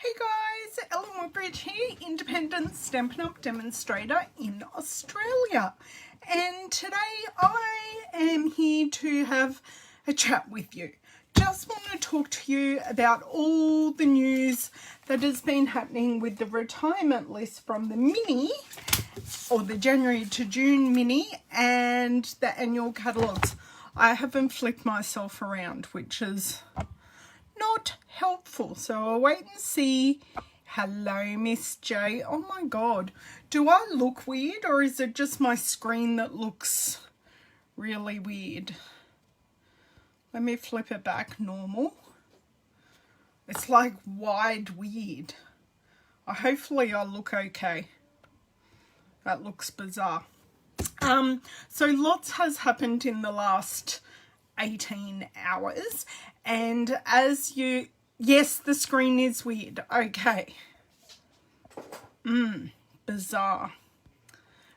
Hey guys, Ellen Woodbridge here, independent Stampin' Up! Demonstrator in Australia. And today I am here to have a chat with you. Just want to talk to you about all the news that has been happening with the retirement list from the mini, or the January to June mini, and the annual catalogues. I haven't flipped myself around, which is not helpful, so I'll wait and see. Hello, Miss J. Oh my god, do I look weird, or is it just my screen that looks really weird? Let me flip it back normal. It's like wide weird. Hopefully I look okay. That looks bizarre. So lots has happened in the last 18 hours, and as you, yes, the screen is weird. Okay. Bizarre.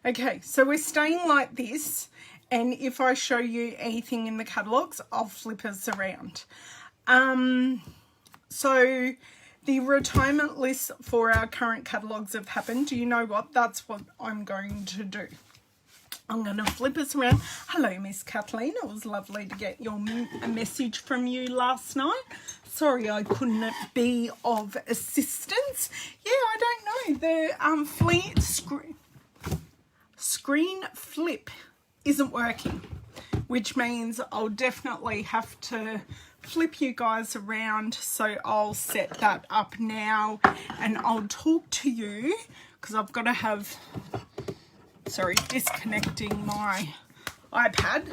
Okay, so we're staying like this, and if I show you anything in the catalogues, I'll flip us around. So the retirement lists for our current catalogues have happened. Do you know what? That's what I'm going to do. I'm going to flip us around. Hello, Miss Kathleen. It was lovely to get a message from you last night. Sorry I couldn't be of assistance. Yeah, I don't know. The screen flip isn't working, which means I'll definitely have to flip you guys around. So I'll set that up now and I'll talk to you because I've got to have... Sorry, disconnecting my iPad.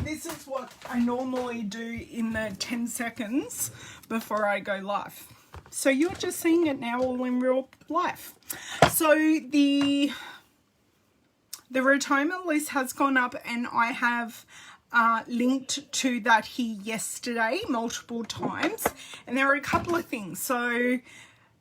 This is what I normally do in the 10 seconds before I go live. So you're just seeing it now all in real life. So the retirement list has gone up, and I have linked to that here yesterday multiple times. And there are a couple of things. So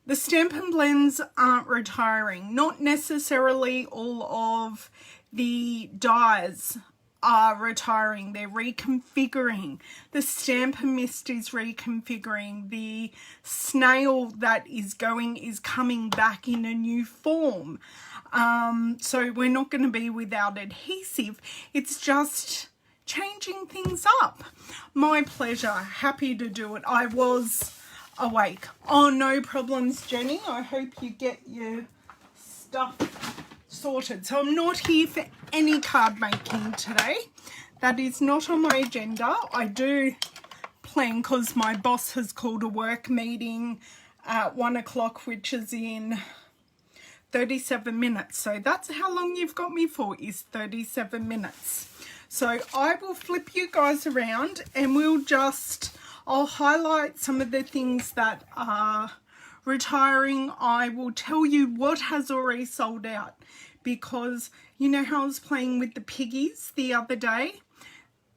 the Stampin' blends aren't retiring. Not necessarily all of the dies are retiring. They're reconfiguring. The Stampin' Mist is reconfiguring. The snail that is going is coming back in a new form. So we're not going to be without adhesive. It's just changing things up. My pleasure. Happy to do it. I was awake. Oh, no problems, Jenny. I hope you get your stuff sorted. So I'm not here for any card making today. That is not on my agenda. I do plan, because my boss has called a work meeting at 1 o'clock, which is in 37 minutes. So that's how long you've got me for, is 37 minutes. So I will flip you guys around and we'll just... I'll highlight some of the things that are retiring. I will tell you what has already sold out, because you know how I was playing with the piggies the other day?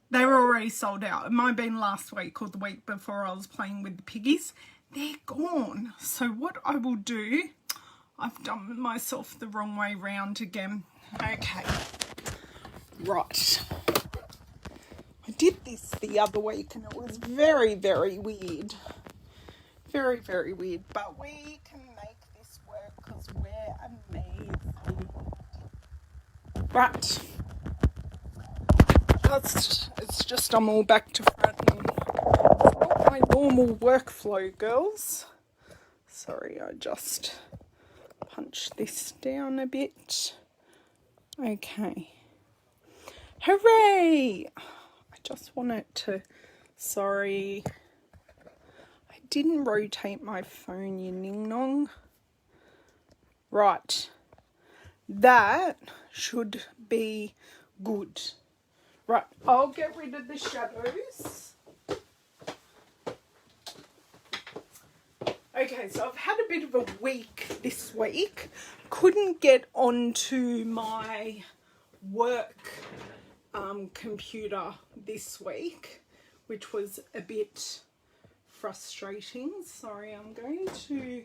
They were already sold out. It might have been last week or the week before I was playing with the piggies. They're gone. So what I will do, I've done myself the wrong way round again. Okay. Right. I did this the other week and it was very, very weird. Very, very weird. But we can make this work because we're amazing. Right. It's just I'm all back to front. And it's not my normal workflow, girls. Sorry, I just punched this down a bit. Okay. Hooray! Just want it to, sorry, I didn't rotate my phone, you ning nong. Right, that should be good. Right, I'll get rid of the shadows. Okay, so I've had a bit of a week this week. Couldn't get onto my work computer this week, which was a bit frustrating. Sorry, I'm going to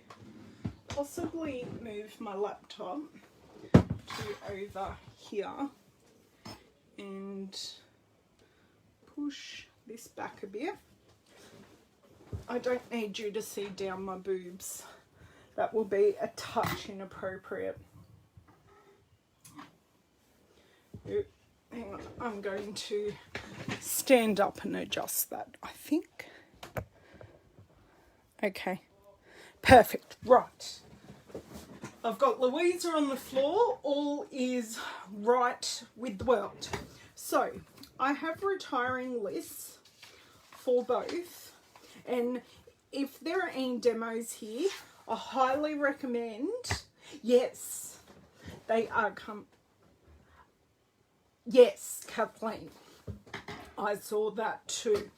possibly move my laptop to over here and push this back a bit. I don't need you to see down my boobs. That will be a touch inappropriate. Hang on, I'm going to stand up and adjust that, I think. Okay, perfect, right. I've got Louisa on the floor, all is right with the world. So, I have retiring lists for both, and if there are any demos here, I highly recommend, yes, they are yes, Kathleen, I saw that too.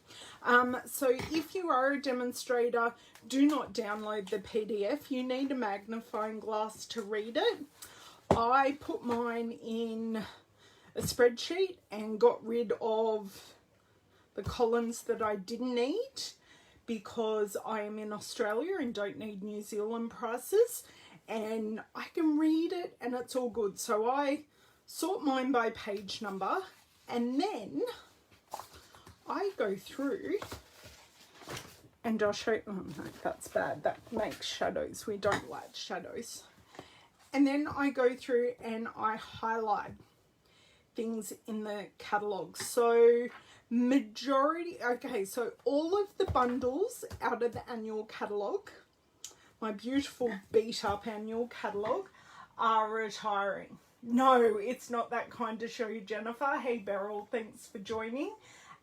So if you are a demonstrator, do not download the PDF. You need a magnifying glass to read it. I put mine in a spreadsheet and got rid of the columns that I didn't need because I am in Australia and don't need New Zealand prices, and I can read it and it's all good. So I sort mine by page number, and then I go through and I'll show you. Oh no, that's bad. That makes shadows. We don't like shadows. And then I go through and I highlight things in the catalogues. So majority, okay, so all of the bundles out of the annual catalogue, my beautiful beat up annual catalogue, are retiring. No, it's not that kind of show, Jennifer. Hey Beryl, thanks for joining.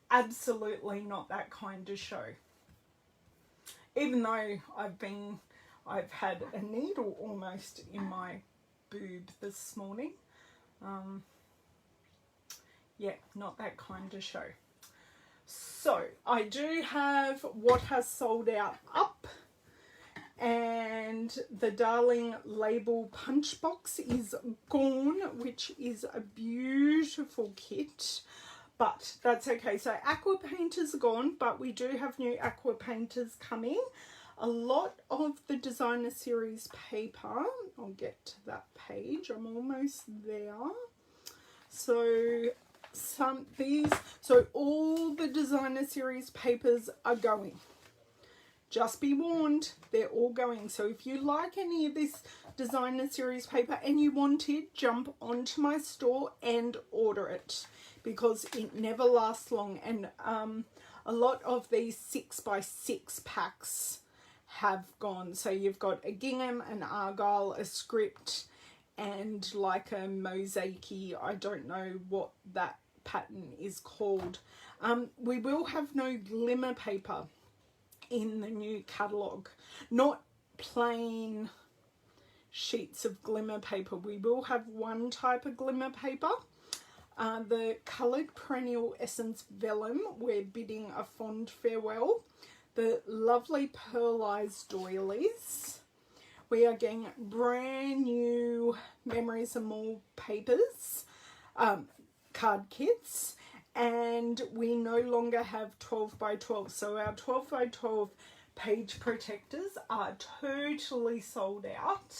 Absolutely not that kind of show. Even though I've had a needle almost in my boob this morning. Yeah, not that kind of show. So I do have what has sold out up, and the Darling label punch box is gone, which is a beautiful kit, but that's okay. So aqua painters are gone, but we do have new aqua painters coming. A lot of the designer series paper, I'll get to that page, I'm almost there. So all the designer series papers are going. Just be warned, they're all going. So if you like any of this designer series paper and you want it, jump onto my store and order it, because it never lasts long. And a lot of these 6x6 packs have gone. So you've got a gingham, an argyle, a script, and like a mosaic-y, I don't know what that pattern is called. We will have no glimmer paper in the new catalogue, not plain sheets of glimmer paper. We will have one type of glimmer paper, the coloured perennial essence vellum. We're bidding a fond farewell. The lovely pearlized doilies. We are getting brand new Memories and More papers, card kits, and we no longer have 12 by 12. So our 12 by 12 page protectors are totally sold out.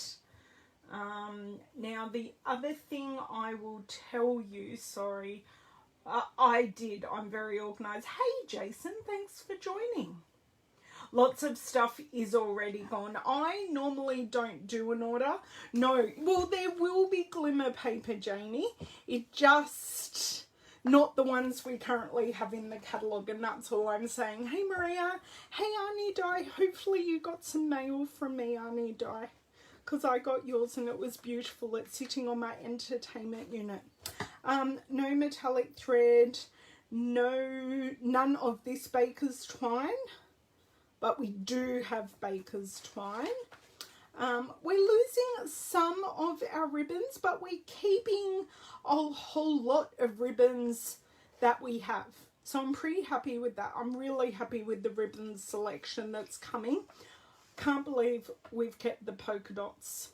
Now the other thing I will tell you, sorry, I'm very organised. Hey Jason, thanks for joining. Lots of stuff is already gone. I normally don't do an order. No, well, there will be glimmer paper, Janie. It just, not the ones we currently have in the catalogue, and that's all I'm saying. Hey Maria, hey Arnie Di, hopefully you got some mail from me, Arnie Di, because I got yours and it was beautiful. It's sitting on my entertainment unit. No metallic thread, none of this baker's twine. But we do have baker's twine. We're losing some of our ribbons, but we're keeping a whole lot of ribbons that we have. So I'm pretty happy with that. I'm really happy with the ribbon selection that's coming. Can't believe we've kept the polka dots.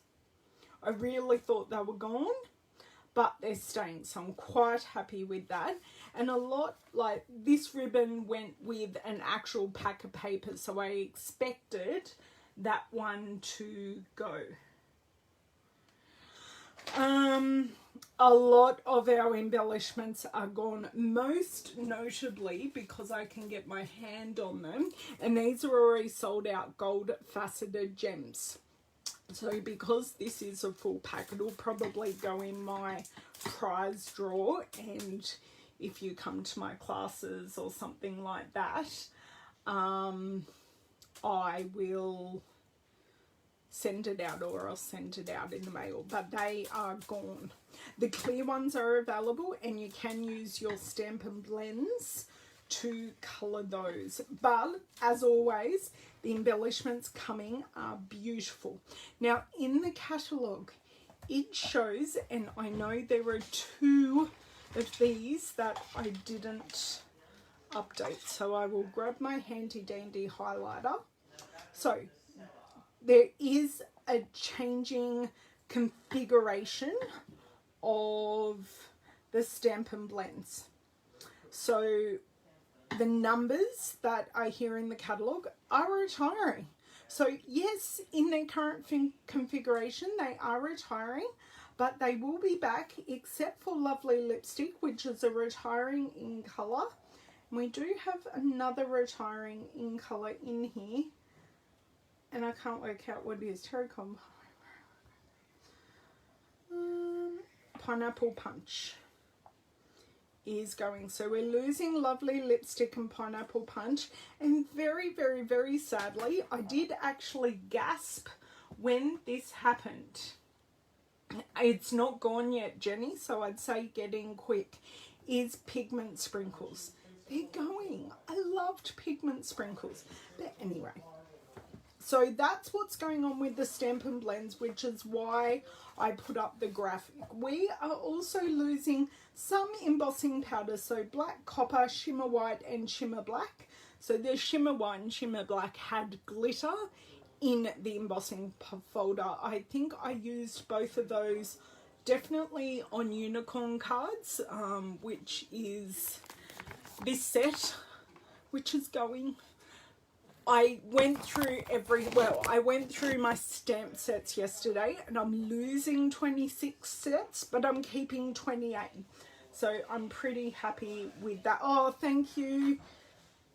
I really thought they were gone, but they're staying, so I'm quite happy with that. And a lot, like this ribbon went with an actual pack of paper, so I expected that one to go. a lot of our embellishments are gone, most notably because I can get my hand on them, and these are already sold out gold faceted gems. So because this is a full pack, it'll probably go in my prize drawer, and if you come to my classes or something like that, I will send it out, or I'll send it out in the mail, but they are gone. The clear ones are available, and you can use your Stampin' blends to colour those. But as always, the embellishments coming are beautiful. Now in the catalogue, it shows, and I know there are 2 of these that I didn't update, so I will grab my handy dandy highlighter. So there is a changing configuration of the Stampin' blends. So the numbers that are here in the catalogue are retiring. So yes, in their current configuration, they are retiring, but they will be back, except for Lovely Lipstick, which is a retiring in colour. And we do have another retiring in colour in here, and I can't work out what it is. Terracom. Pineapple Punch is going. So we're losing Lovely Lipstick and Pineapple Punch, and very, very, very sadly, I did actually gasp when this happened. It's not gone yet, Jenny, so I'd say get in quick. Is Pigment Sprinkles. They're going. I loved Pigment Sprinkles. But anyway, so that's what's going on with the Stampin' blends, which is why I put up the graphic. We are also losing some embossing powders, so black, copper, shimmer white, and shimmer black. So the shimmer white and shimmer black had glitter in the embossing folder. I think I used both of those definitely on unicorn cards, which is this set, which is going. I went through I went through my stamp sets yesterday, and I'm losing 26 sets, but I'm keeping 28. So I'm pretty happy with that. Oh, thank you.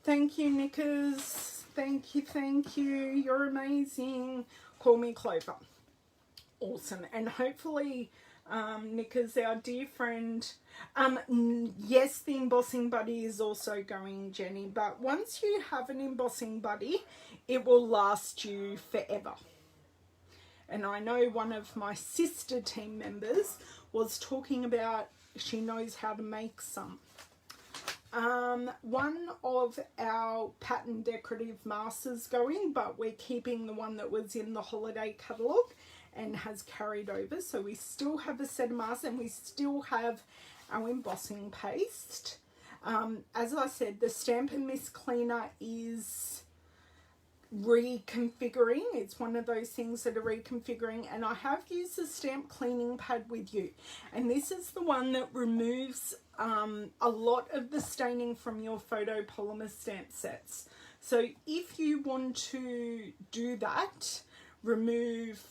Thank you, Knickers. Thank you. You're amazing. Call me Clover. Awesome. And hopefully, Knickers, our dear friend, yes, the embossing buddy is also going, Jenny, but once you have an embossing buddy, it will last you forever. And I know one of my sister team members was talking about she knows how to make some. One of our pattern decorative masters going, but we're keeping the one that was in the holiday catalogue and has carried over. So we still have a set of masks, and we still have our embossing paste. As I said, the Stampin' Mist Cleaner is reconfiguring. It's one of those things that are reconfiguring, and I have used the stamp cleaning pad with you, and this is the one that removes a lot of the staining from your photopolymer stamp sets. So if you want to do that, remove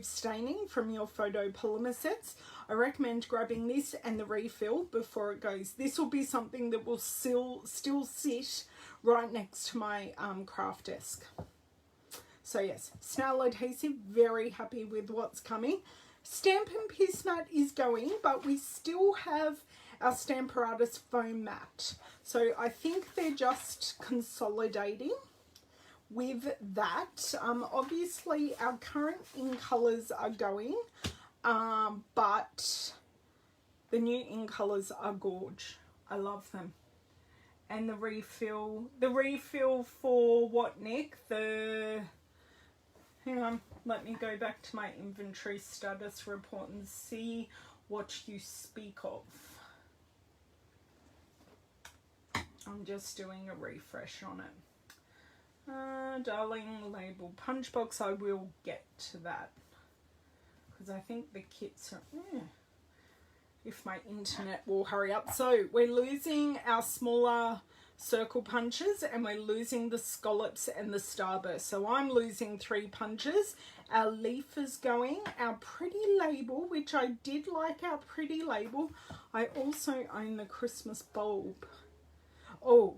staining from your photopolymer sets, I recommend grabbing this and the refill before it goes. This will be something that will still sit right next to my craft desk. So yes, snail adhesive, very happy with what's coming. Stampin' Piece Mat is going, but we still have our Stamparatus foam mat. So I think they're just consolidating with that. Obviously our current in colours are going, but the new in colours are gorge. I love them. And the refill for what, Nick? Hang on, let me go back to my inventory status report and see what you speak of. I'm just doing a refresh on it. Darling label punch box, I will get to that, because I think the kits are, if my internet will hurry up. So we're losing our smaller circle punches, and we're losing the scallops and the starburst. So I'm losing 3 punches. Our leaf is going. Our pretty label, which I did like our pretty label. I also own the Christmas bulb. Oh,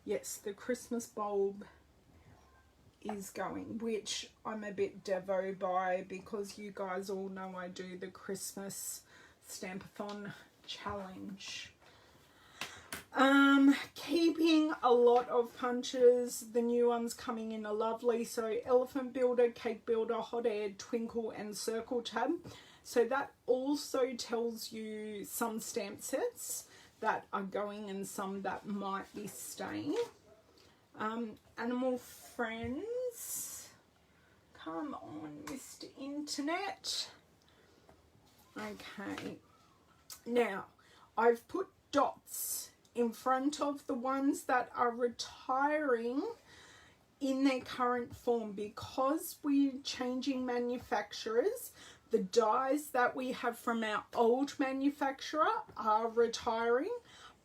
yes, the Christmas bulb is going, which I'm a bit devo by, because you guys all know I do the Christmas Stampathon challenge. Keeping a lot of punches. The new ones coming in are lovely. So Elephant Builder, Cake Builder, Hot Air, Twinkle and Circle Tab. So that also tells you some stamp sets that are going and some that might be staying. Animal Friends, come on, Mr. Internet. Okay, now I've put dots in front of the ones that are retiring in their current form, because we're changing manufacturers. The dies that we have from our old manufacturer are retiring,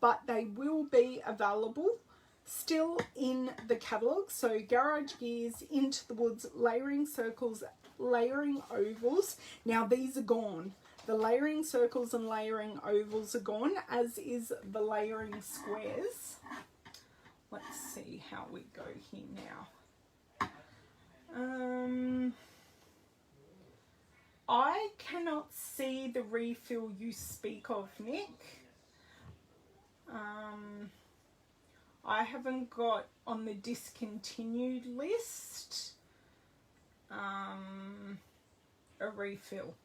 but they will be available still in the catalogue. So Garage Gears, Into the Woods, Layering Circles, Layering Ovals. Now these are gone. The layering circles and layering ovals are gone, as is the layering squares. Let's see how we go here now. I cannot see the refill you speak of, Nick. I haven't got on the discontinued list a refill.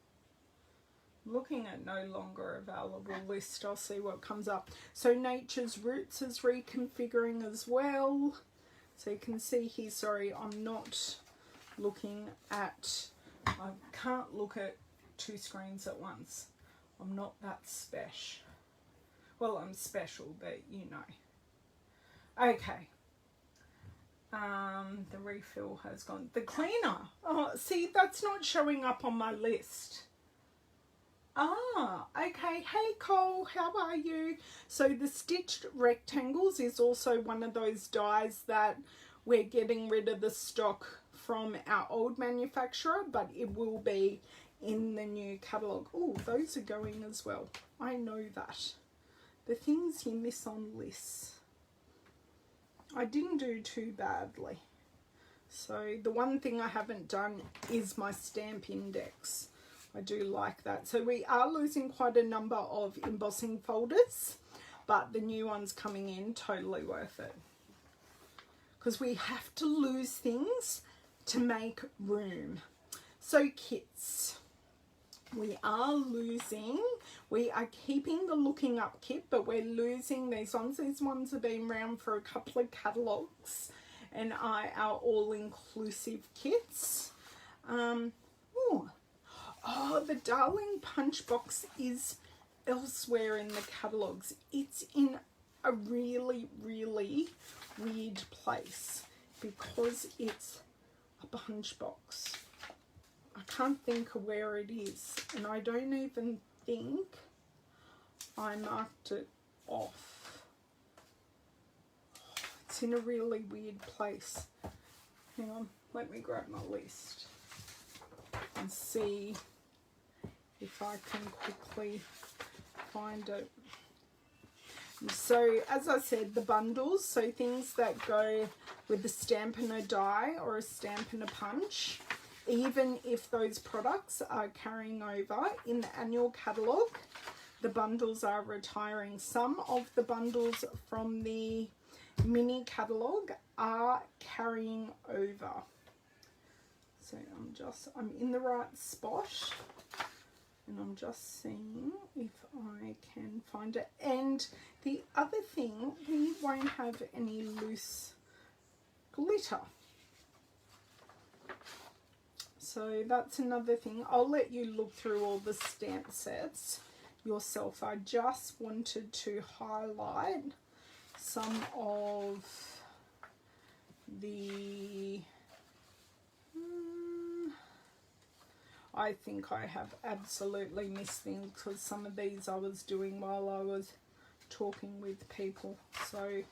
Looking at no longer available list, I'll see what comes up. So Nature's Roots is reconfiguring as well. So you can see here, sorry, I'm not looking at, I can't look at 2 screens at once. I'm not that special. Well, I'm special, but you know. Okay. The refill has gone. The cleaner. Oh, see, that's not showing up on my list. Ah, okay. Hey, Cole, how are you? So the stitched rectangles is also one of those dies that we're getting rid of the stock from our old manufacturer, but it will be in the new catalogue. Oh, those are going as well. I know that. The things you miss on lists. I didn't do too badly. So the one thing I haven't done is my stamp index. I do like that. So we are losing quite a number of embossing folders, but the new ones coming in, totally worth it. Because we have to lose things to make room. So kits. We are losing, we are keeping the Looking Up kit, but we're losing these ones. These ones have been around for a couple of catalogues and are our all-inclusive kits. Oh, the Darling Punch Box is elsewhere in the catalogues. It's in a really, really weird place because it's a punch box. I can't think of where it is, and I don't even think I marked it off. It's in a really weird place. Hang on, let me grab my list and see if I can quickly find it. So as I said, the bundles, so things that go with a Stampin' a die or a Stampin' a punch, even if those products are carrying over in the annual catalogue, the bundles are retiring. Some of the bundles from the mini catalogue are carrying over. So I'm in the right spot and I'm just seeing if I can find it. And the other thing, we won't have any loose glitter. So that's another thing. I'll let you look through all the stamp sets yourself. I just wanted to highlight some of the I think I have absolutely missed things because some of these I was doing while I was talking with people, so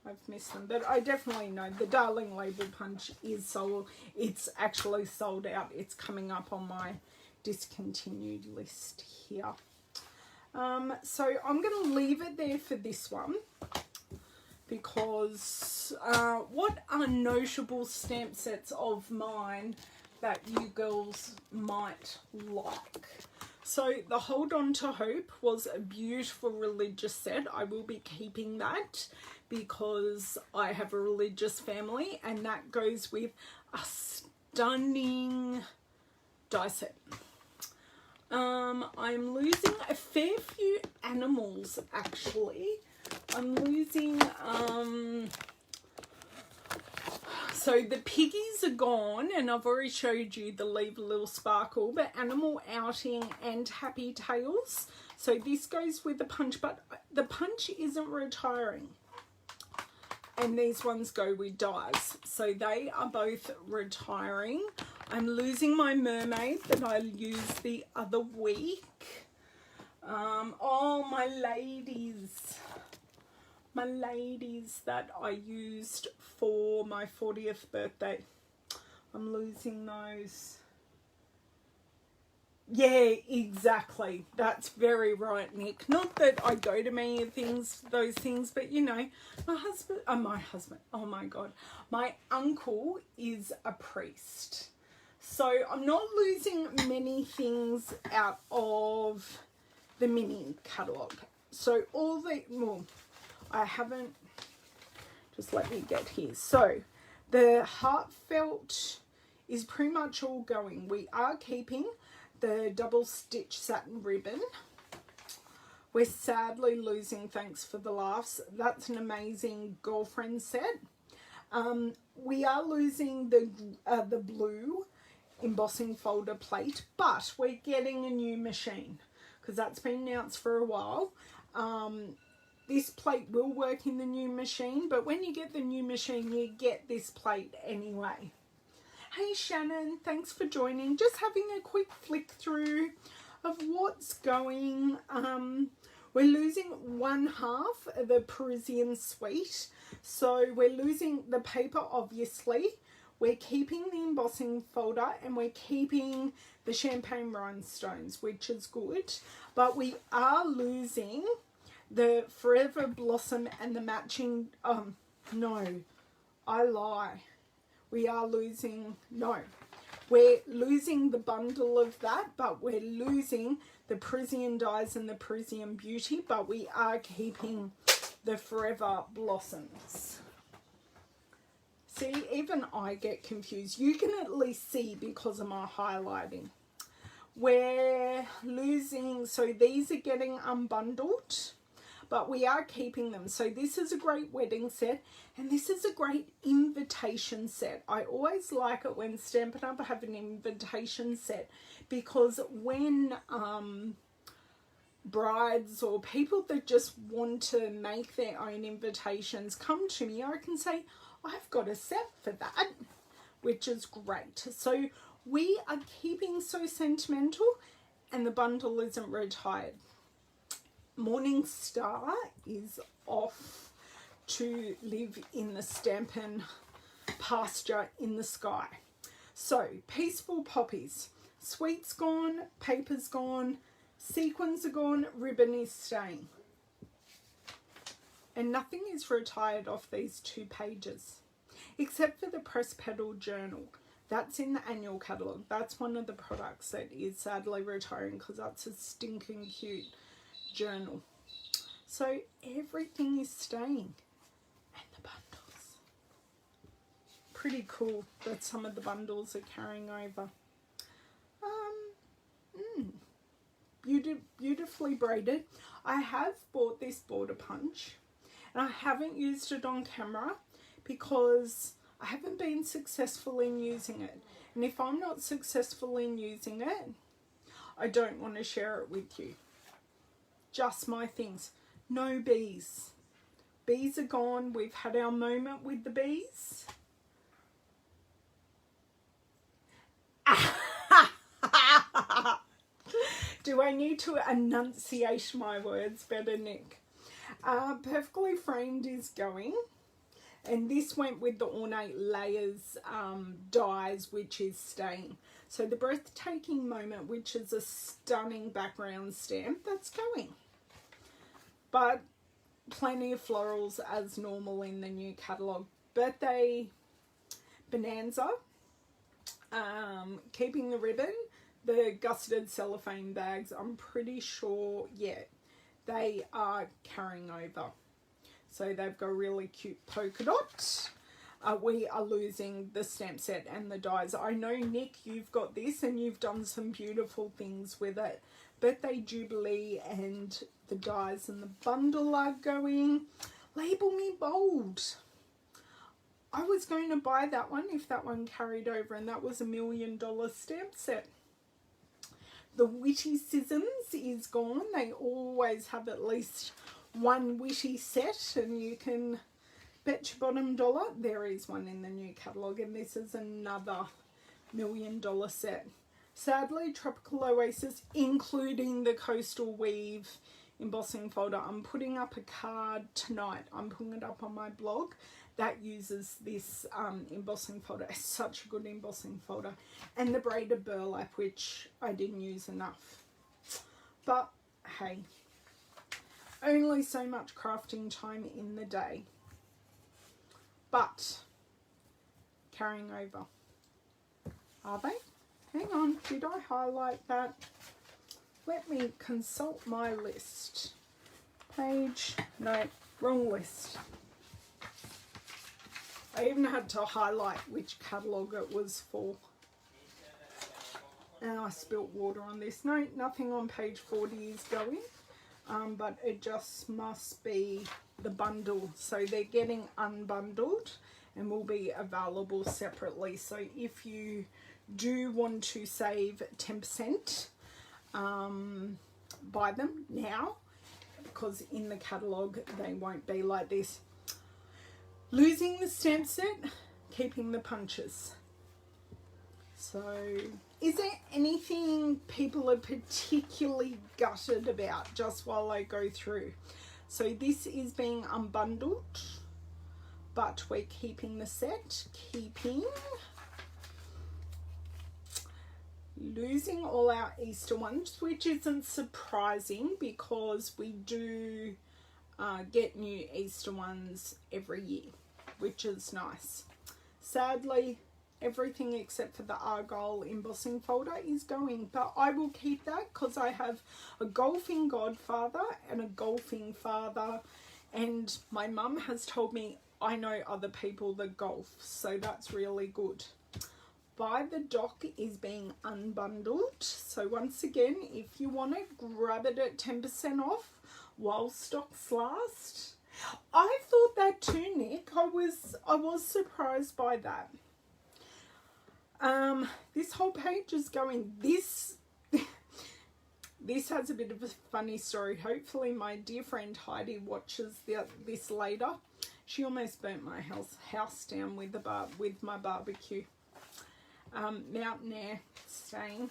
I've missed them. But I definitely know the Darling Label Punch is sold. It's actually sold out. It's coming up on my discontinued list here. So I'm going to leave it there for this one, because what are notable stamp sets of mine that you girls might like? So the Hold On to Hope was a beautiful religious set. I will be keeping that because I have a religious family, and that goes with a stunning die set. I'm losing a fair few animals, actually. I'm losing, so the piggies are gone, and I've already showed you the Leave a Little Sparkle, but Animal Outing and Happy Tales. So this goes with the punch, but the punch isn't retiring. And these ones go with dies. So they are both retiring. I'm losing my mermaid that I used the other week. Oh, my ladies that I used for my 40th birthday. I'm losing those. Yeah, exactly. That's very right, Nick. Not that I go to many things, those things, but you know, my uncle is a priest. So I'm not losing many things out of the mini catalogue. So all the, well, I haven't, just let me get here. So the Heartfelt is pretty much all going. We are keeping the double stitch satin ribbon. We're sadly losing Thanks for the Laughs. That's an amazing girlfriend set. We are losing the blue embossing folder plate, but we're getting a new machine because that's been announced for a while. This plate will work in the new machine, but when you get the new machine, you get this plate anyway. Hey Shannon, thanks for joining. Just having a quick flick through of what's going. We're losing one half of the Parisian suite. So we're losing the paper, obviously. We're keeping the embossing folder, and we're keeping the champagne rhinestones, which is good. But we are losing the Forever Blossom and the matching, no, I lie. We are losing, no, we're losing the bundle of that, but we're losing the Parisian Dies and the Parisian Beauty, but we are keeping the Forever Blossoms. See, even I get confused. You can at least see because of my highlighting. We're losing, so these are getting unbundled, but we are keeping them. So this is a great wedding set, and this is a great invitation set. I always like it when Stampin' Up! Have an invitation set, because when brides or people that just want to make their own invitations come to me, I can say, I've got a set for that, which is great. So we are keeping So Sentimental, and the bundle isn't retired. Morning Star is off to live in the Stampin' pasture in the sky. So Peaceful Poppies, Sweet's gone, paper's gone, sequins are gone, ribbon is staying. And nothing is retired off these 2 pages, except for the Press Petal Journal. That's in the annual catalogue. That's one of the products that is sadly retiring because that's a stinking cute journal. So everything is staying. And the bundles. Pretty cool that some of the bundles are carrying over. Beautifully braided. I have bought this border punch, and I haven't used it on camera because I haven't been successful in using it. And if I'm not successful in using it, I don't want to share it with you. Just my things. No bees. Bees are gone. We've had our moment with the bees. Do I need to enunciate my words better, Nick? Perfectly Framed is going. And this went with the Ornate Layers dies, which is staying. So the Breathtaking Moment, which is a stunning background stamp, that's going. But plenty of florals as normal in the new catalogue. Birthday Bonanza, keeping the ribbon, the gusseted cellophane bags, I'm pretty sure, yeah, they are carrying over. So they've got a really cute polka dot. We are losing the stamp set and the dies. I know, Nick, you've got this and you've done some beautiful things with it. Birthday Jubilee and the dies and the bundle are going. Label Me Bold. I was going to buy that one if that one carried over, and that was $1 million stamp set. The Witticisms is gone. They always have at least one witty set, and you can bet your bottom dollar there is one in the new catalogue, and this is another $1 million set. Sadly, Tropical Oasis, including the Coastal Weave embossing folder. I'm putting up a card tonight. I'm putting it up on my blog that uses this embossing folder. It's such a good embossing folder. And the Braided Burlap, which I didn't use enough. But hey, only so much crafting time in the day. But carrying over. Are they? Hang on, did I highlight that? Let me consult my list. Page, no, wrong list. I even had to highlight which catalogue it was for. And I spilt water on this. No, nothing on page 40 is going. But it just must be the bundle. So they're getting unbundled and will be available separately. So if you do want to save 10%, buy them now, because in the catalogue they won't be like this. Losing the stamp set, keeping the punches. So is there anything people are particularly gutted about just while I go through? So this is being unbundled, but we're keeping the set, losing all our Easter ones, which isn't surprising because we do get new Easter ones every year, which is nice. Sadly, everything except for the Argyle embossing folder is going, but I will keep that because I have a golfing godfather and a golfing father, and my mum has told me I know other people that golf, so that's really good. Buy the Dock is being unbundled, so once again, if you want it, grab it at 10% off while stocks last. I thought that too, Nick. I was surprised by that. This whole page is going. This has a bit of a funny story. Hopefully my dear friend Heidi watches this later. She almost burnt my house down with my barbecue. Mountain Air staying.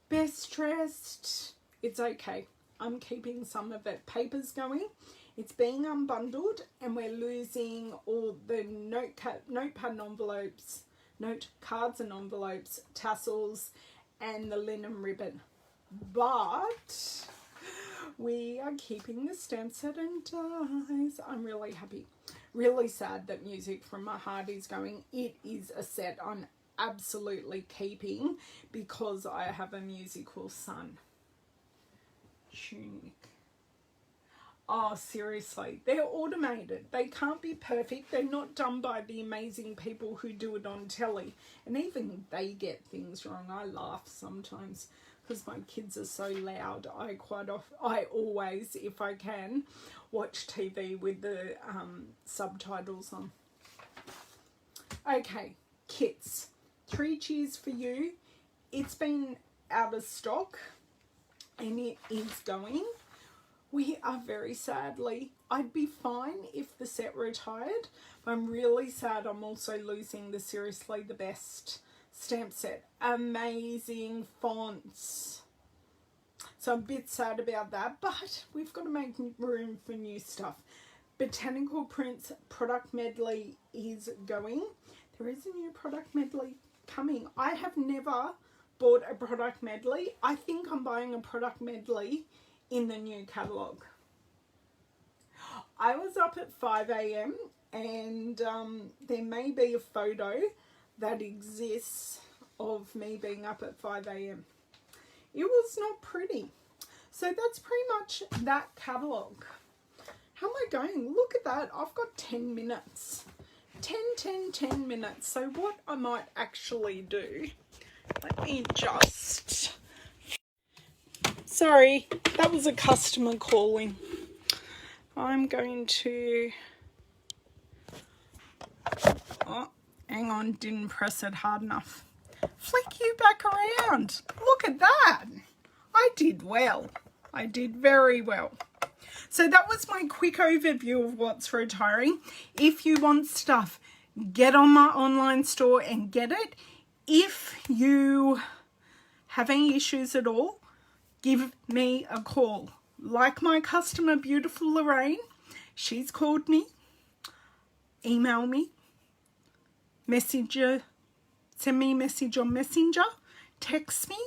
Best Dressed, it's okay. I'm keeping some of it. Paper's going. It's being unbundled, and we're losing all the notepad and envelopes, note cards and envelopes, tassels, and the linen ribbon. But we are keeping the stamp set and dies. I'm really happy. Really sad that Music from My Heart is going. It is a set I'm absolutely keeping because I have a musical son. Tunic. Oh, seriously, they're automated. They can't be perfect. They're not done by the amazing people who do it on telly. And even they get things wrong. I laugh sometimes because my kids are so loud. I always, if I can, watch TV with the subtitles on. Okay, kits. 3 Cheers for You. It's been out of stock and it is going. We are very sadly, I'd be fine if the set retired, but I'm really sad I'm also losing the Seriously the Best stamp set. Amazing fonts. So I'm a bit sad about that, but we've got to make room for new stuff. Botanical Prints product medley is going. There is a new product medley coming. I have never bought a product medley. I think I'm buying a product medley in the new catalogue. I was up at 5 a.m. and there may be a photo that exists of me being up at 5 a.m. It was not pretty. So that's pretty much that catalogue. How am I going? Look at that. I've got 10 minutes. 10 minutes. So what I might actually do, let me just... Sorry, that was a customer calling. I'm going to... Oh, hang on, didn't press it hard enough. Flick you back around. Look at that. I did well. I did very well. So that was my quick overview of what's retiring. If you want stuff, get on my online store and get it. If you have any issues at all, give me a call. Like my customer, beautiful Lorraine, she's called me, email me, messenger, send me a message on Messenger, text me,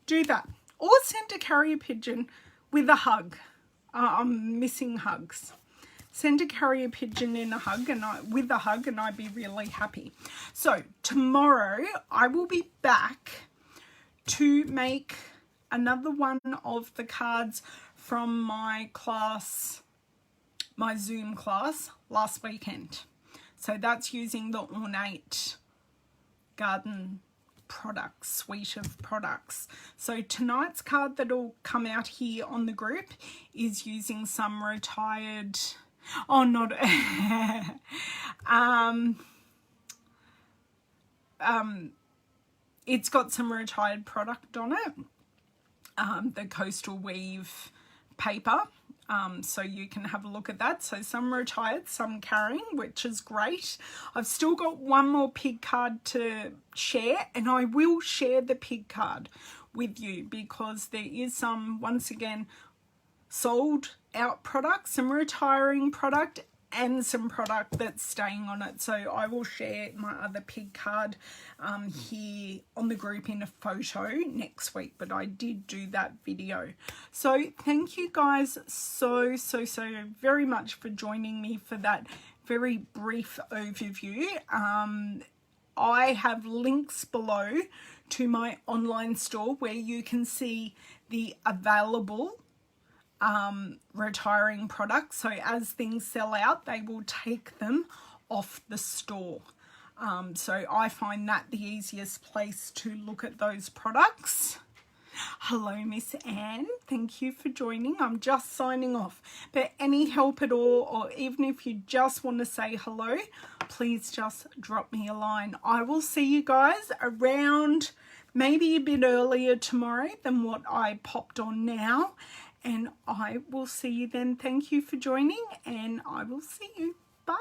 do that. Or send a carrier pigeon with a hug. I'm missing hugs. Send a carrier pigeon in a hug with a hug and I'd be really happy. So tomorrow I will be back to make another one of the cards from my class, my Zoom class last weekend. So that's using the Ornate Garden products, suite of products. So tonight's card that'll come out here on the group is using some retired, oh not, it's got some retired product on it. The Coastal Weave paper, so you can have a look at that. So some retired, some carrying, which is great. I've still got one more pig card to share, and I will share the pig card with you because there is some, once again, sold out products, some retiring product and some product that's staying on it. So I will share my other pig card here on the group in a photo next week, but I did do that video. So thank you guys so very much for joining me for that very brief overview. I have links below to my online store where you can see the available retiring products. So as things sell out, they will take them off the store. So I find that the easiest place to look at those products. Hello, Miss Anne. Thank you for joining. I'm just signing off. But any help at all, or even if you just want to say hello, please just drop me a line. I will see you guys around maybe a bit earlier tomorrow than what I popped on now. And I will see you then. Thank you for joining, and I will see you. Bye.